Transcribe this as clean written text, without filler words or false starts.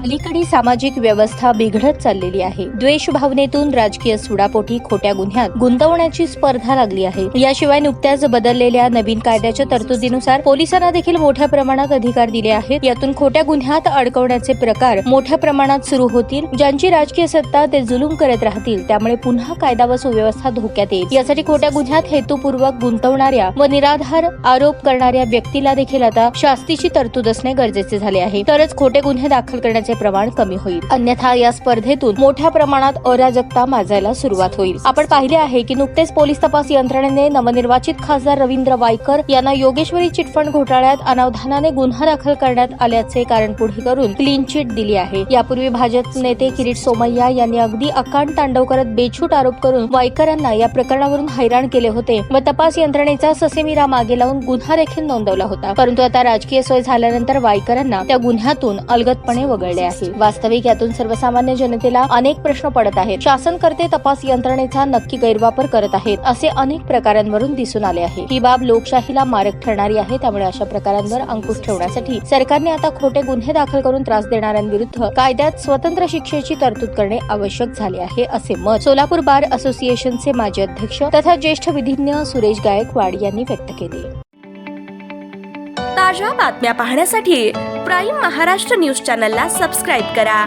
अलीकडे सामाजिक व्यवस्था बिघडत चाललेली आहे। द्वेष भावनेतून राजकीय सुडापोटी खोट्या गुन्ह्यात गुंतवण्याची स्पर्धा लागली आहे। याशिवाय नुकत्याच बदललेल्या नवीन कायद्याच्या तरतुदीनुसार पोलिसांना देखील मोठ्या प्रमाणात अधिकार दिले आहेत। यातून खोट्या गुन्ह्यात अडकवण्याचे प्रकार मोठ्या प्रमाणात सुरू होतील। ज्यांची राजकीय सत्ता ते जुलूम करत राहतील, त्यामुळे पुन्हा कायदा व सुव्यवस्था धोक्यात येईल। यासाठी खोट्या गुन्ह्यात हेतुपूर्वक गुंतवणाऱ्या व निराधार आरोप करणाऱ्या व्यक्तीला देखील आता शास्तीची तरतूद असणे गरजेचे झाले आहे। तरच खोटे गुन्हे दाखल करण्याचे प्रमाण कमी होईल, अन्यथा या स्पर्धेतून मोठ्या प्रमाणात अराजकता माजायला सुरुवात होईल। आपण पाहिले आहे की नुकतेच पोलीस तपास यंत्रणेने नवनिर्वाचित खासदार रवींद्र वायकर यांना योगेश्वरी चिटफंड घोटाळ्यात अनावधानाने गुन्हा दाखल करण्यात आल्याचे कारण पुढे करून क्लीन चिट दिली आहे। यापूर्वी भाजप नेते किरीट सोमय्या यांनी अगदी अकांड तांडव करत बेछूट आरोप करून वायकरांना या प्रकरणावरून हैराण केले होते व तपास यंत्रणेचा ससेमिरा मागे लावून गुन्हा देखील नोंदवला होता। परंतु आता राजकीय सोय झाल्यानंतर वायकरांना त्या गुन्ह्यातून अलगदपणे वगळले आहे। वास्तविक यातून सर्वसामान्य जनतेला अनेक प्रश्न पडत आहेत। शासनकर्ते तपास यंत्रणेचा नक्की गैरवापर करत आहेत असे अनेक प्रकारांवरून दिसून आले आहे। ही बाब लोकशाहीला मारक ठरणारी आहे। त्यामुळे अशा प्रकारांवर अंकुश ठेवण्यासाठी सरकारने आता खोटे गुन्हे दाखल करून त्रास देणाऱ्यांविरुद्ध कायद्यात स्वतंत्र शिक्षेची तरतूद करणे आवश्यक झाले आहे, असे मत सोलापूर बार असोसिएशनचे माजी अध्यक्ष तथा ज्येष्ठ विधिज्ञ सुरेश गायकवाड यांनी व्यक्त केले। ताज्या बातम्या पाहण्यासाठी प्राईम महाराष्ट्र न्यूज चॅनलला सबस्क्राईब करा।